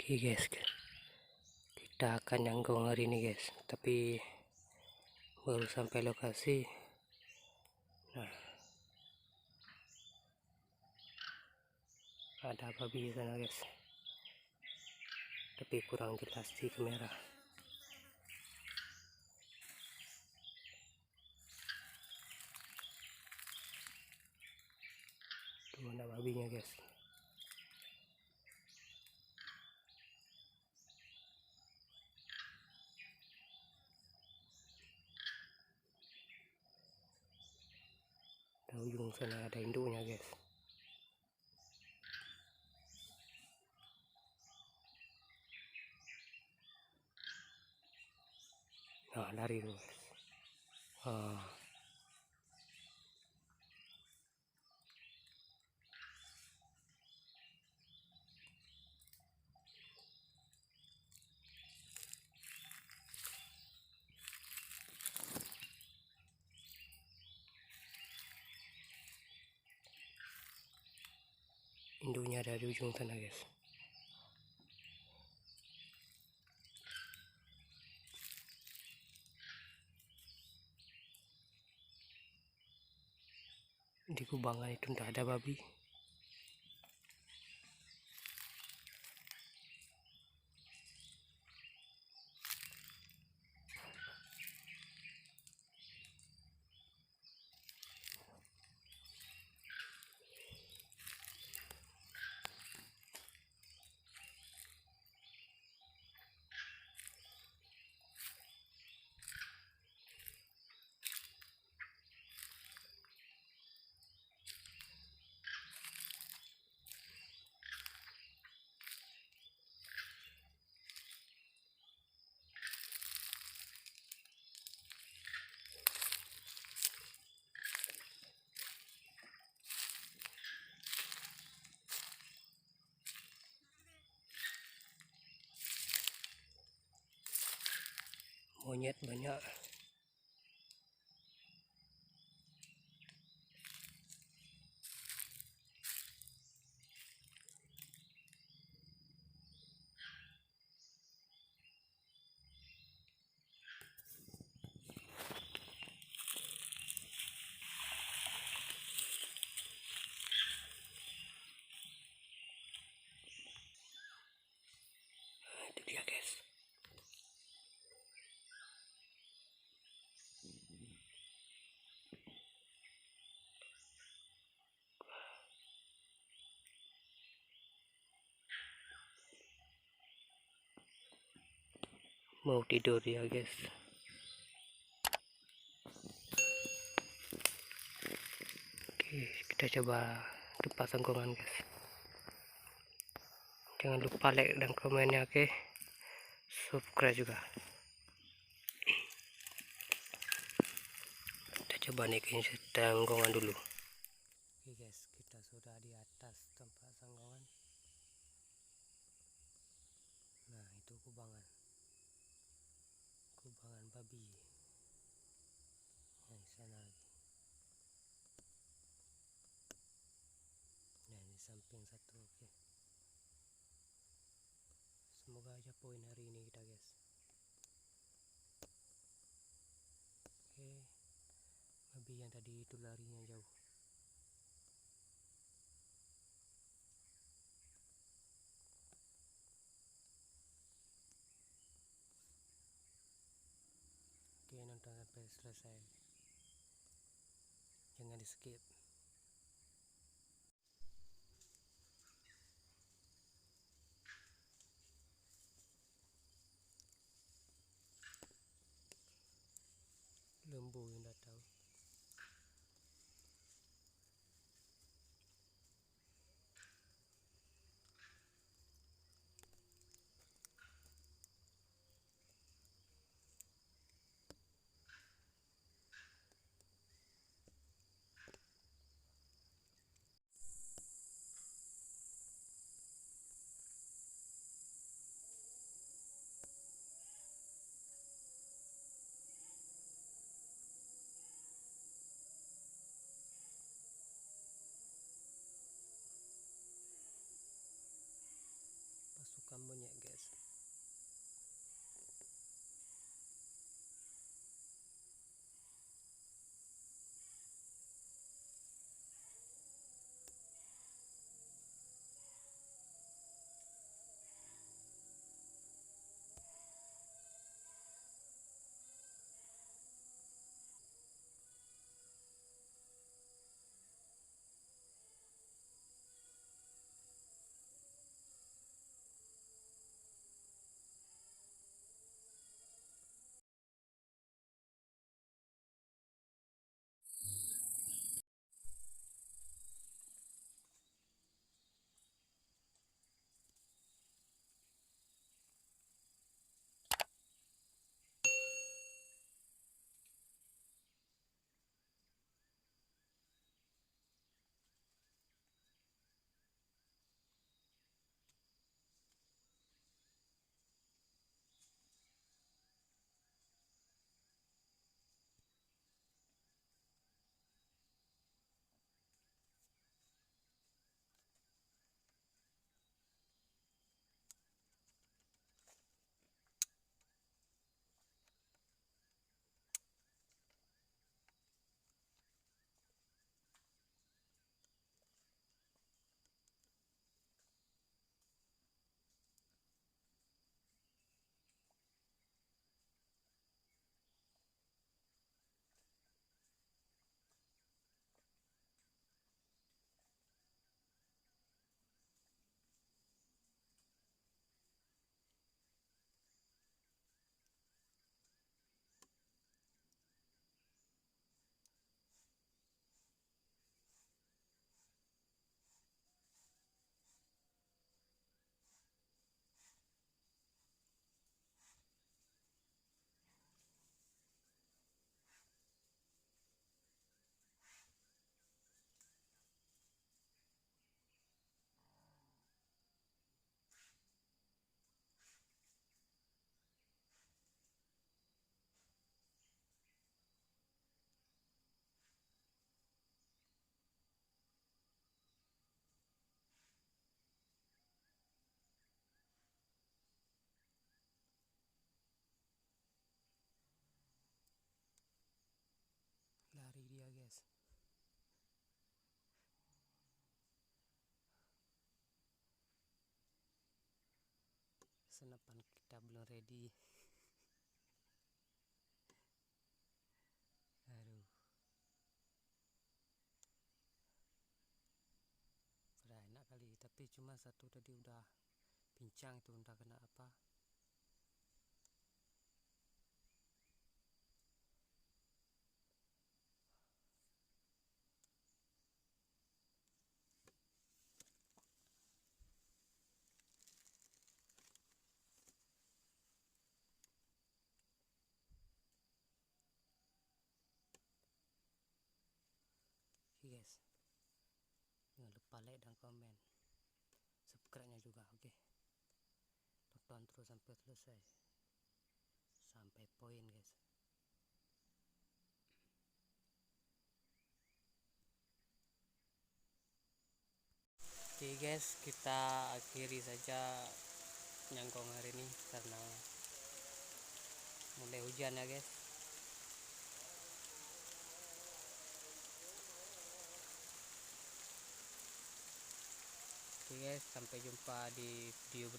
Oke guys, kita akan nyanggong hari ini guys, tapi baru sampai lokasi. Nah, ada babi di sana guys, tapi kurang jelas di kamera. Tuh ada babinya guys. Di ujung sana ada induknya guys. Nah, lari tuh guys. Induknya ada di ujung sana guys. Di kubangan itu tidak ada babi. Monyet banyak. Itu dia guys. Mau tidur ya guys. Oke, kita coba lepas sangkongan guys. Jangan lupa like dan komennya, oke. Subscribe juga. Kita coba naikin sangkongan dulu. Oke guys, kita sudah di atas tempat sangkongan. Nah, itu kubangan babi. Nah, di sana lagi. Nah, di samping satu. Oke. Semoga aja poin hari ini kita guys. Oke, babi yang tadi itu larinya jauh. Oke, nonton sampai selesai, jangan di skip. Lembu yang datang. senapan kita belum ready. Aduh, udah enak kali, tapi cuma satu tadi udah pincang, itu udah kena apa. Oke guys, jangan lupa like dan komen, subscribe-nya juga. Oke, tonton terus sampai selesai, sampai poin guys. Oke guys, kita akhiri saja nyangkong hari ini karena mulai hujan ya guys. Oke guys, sampai jumpa di video berikutnya.